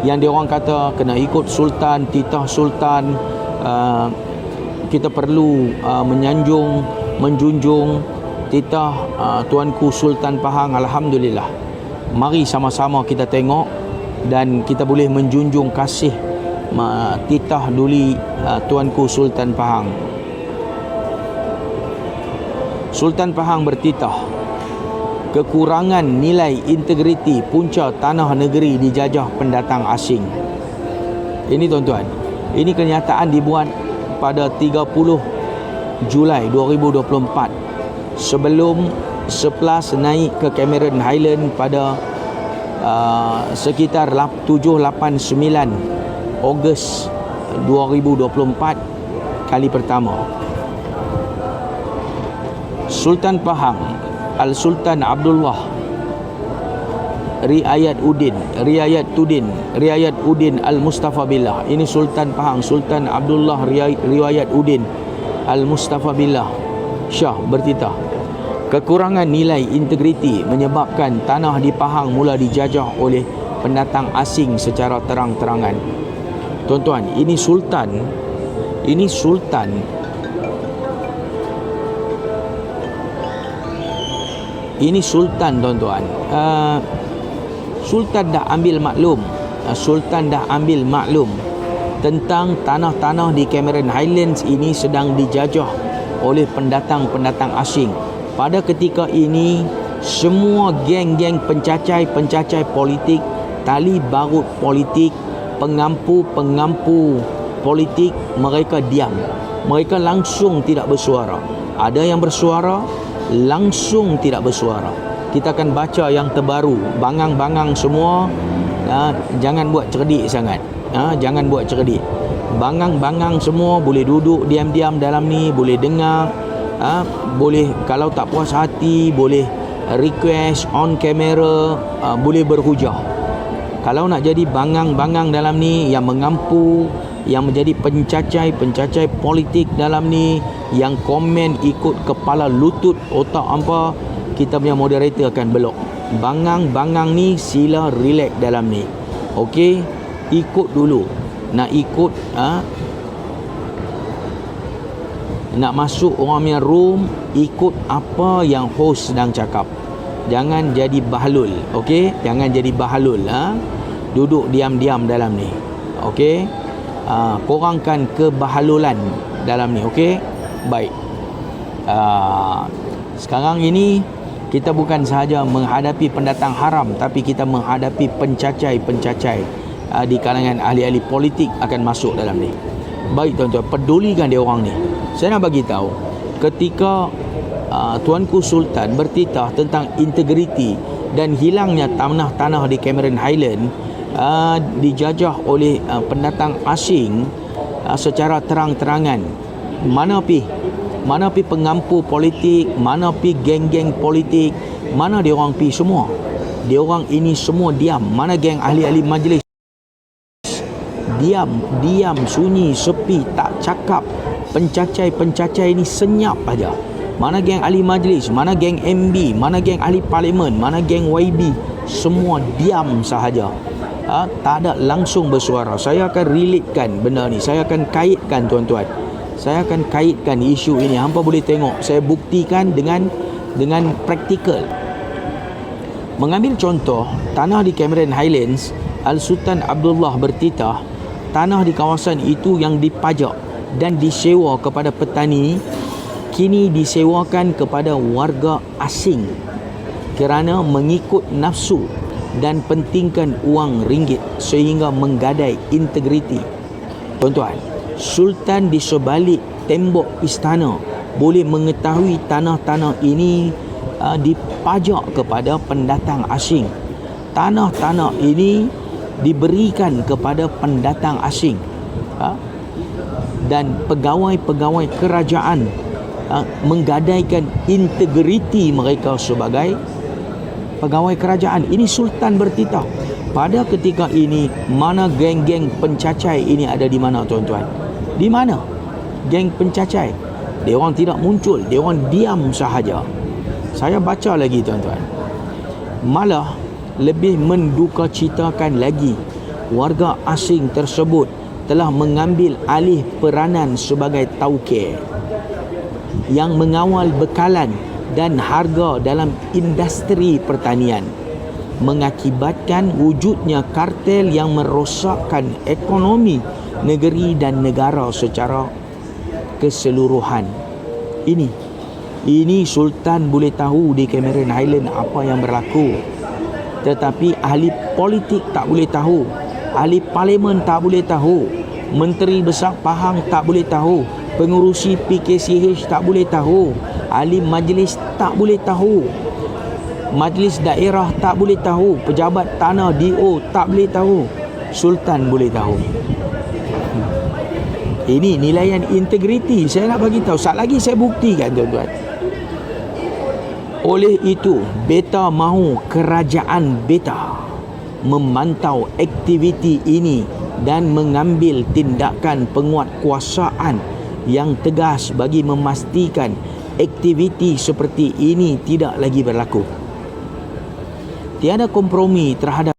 yang dia orang kata kena ikut sultan, titah sultan. Kita perlu menjunjung titah Tuanku Sultan Pahang. Alhamdulillah, mari sama-sama kita tengok dan kita boleh menjunjung kasih titah duli Tuanku Sultan Pahang. Sultan Pahang bertitah, kekurangan nilai integriti punca tanah negeri dijajah pendatang asing. Ini tuan-tuan, ini kenyataan dibuat pada 30 Julai 2024 sebelum Seplas naik ke Cameron Highland pada sekitar 7-8-9 Ogos 2024 kali pertama. Sultan Pahang Al-Sultan Abdullah Riayat Udin Al-Mustafa Billah. Ini Sultan Pahang, Sultan Abdullah Riayat Udin Al-Mustafa Billah Shah bertitah, kekurangan nilai integriti menyebabkan tanah di Pahang mula dijajah oleh pendatang asing secara terang-terangan. Tuan-tuan, ini sultan tuan-tuan. Sultan dah ambil maklum tentang tanah-tanah di Cameron Highlands ini sedang dijajah oleh pendatang-pendatang asing. Pada ketika ini, semua geng-geng pencacai politik, tali barut politik, pengampu politik, mereka diam. Mereka langsung tidak bersuara. Ada yang bersuara, langsung tidak bersuara. Kita akan baca yang terbaru. Bangang-bangang semua, jangan buat cerdik sangat. Jangan buat cerdik. Bangang-bangang semua boleh duduk diam-diam dalam ni, boleh dengar, boleh kalau tak puas hati boleh request on camera, boleh berhujah. Kalau nak jadi bangang-bangang dalam ni, yang mengampu, yang menjadi pencacai politik dalam ni, yang komen ikut kepala lutut otak hampa, kita punya moderator akan belok. Bangang-bangang ni sila relax dalam ni. Okey, ikut dulu. Nak ikut nak masuk orang punya room, ikut apa yang host sedang cakap. Jangan jadi bahlul. Okey, jangan jadi bahlul. Duduk diam-diam dalam ni. Okey, kurangkan kebahalulan dalam ni. Okey, baik. Sekarang ini kita bukan sahaja menghadapi pendatang haram, tapi kita menghadapi pencacai di kalangan ahli-ahli politik akan masuk dalam ni. Baik tuan-tuan, pedulikan dia orang ni. Saya nak bagi tahu, ketika Tuanku Sultan bertitah tentang integriti dan hilangnya tanah-tanah di Cameron Highland dijajah oleh pendatang asing secara terang-terangan, mana pi pengampu politik, mana pi geng-geng politik, mana dia orang pi semua. Dia orang ini semua diam. Mana geng ahli-ahli majlis? Diam, sunyi, sepi, tak cakap. Pencacai ni senyap aja. Mana geng ahli majlis, mana geng MB, mana geng ahli parlimen, mana geng YB, semua diam sahaja. Tak ada langsung bersuara. Saya akan relatekan benda ni. Saya akan kaitkan tuan-tuan. Saya akan kaitkan isu ini. Hampa boleh tengok. Saya buktikan dengan praktikal. Mengambil contoh, tanah di Cameron Highlands, Al-Sultan Abdullah bertitah, tanah di kawasan itu yang dipajak dan disewa kepada petani, kini disewakan kepada warga asing kerana mengikut nafsu dan pentingkan wang ringgit sehingga menggadai integriti. Tuan-tuan, Sultan di sebalik tembok istana boleh mengetahui tanah-tanah ini dipajak kepada pendatang asing. Tanah-tanah ini diberikan kepada pendatang asing, dan pegawai-pegawai kerajaan menggadaikan integriti mereka sebagai pegawai kerajaan. Ini Sultan bertitah. Pada ketika ini, mana geng-geng pencacai ini ada di mana tuan-tuan? Di mana geng pencacai? Dia orang tidak muncul, dia orang diam sahaja. Saya baca lagi tuan-tuan. Malah lebih mendukacitakan lagi, warga asing tersebut telah mengambil alih peranan sebagai tauke yang mengawal bekalan dan harga dalam industri pertanian, mengakibatkan wujudnya kartel yang merosakkan ekonomi negeri dan negara secara keseluruhan. Ini Sultan boleh tahu di Cameron Highland apa yang berlaku, tetapi ahli politik tak boleh tahu, ahli parlimen tak boleh tahu, Menteri Besar Pahang tak boleh tahu, pengurusi PKCH tak boleh tahu, ahli majlis tak boleh tahu, majlis daerah tak boleh tahu, pejabat tanah DO tak boleh tahu, Sultan boleh tahu. Ini nilaian integriti. Saya nak bagi tahu, sat lagi saya buktikan tuan-tuan. Oleh itu, beta mahu kerajaan beta memantau aktiviti ini dan mengambil tindakan penguatkuasaan yang tegas bagi memastikan aktiviti seperti ini tidak lagi berlaku. Tiada kompromi terhadap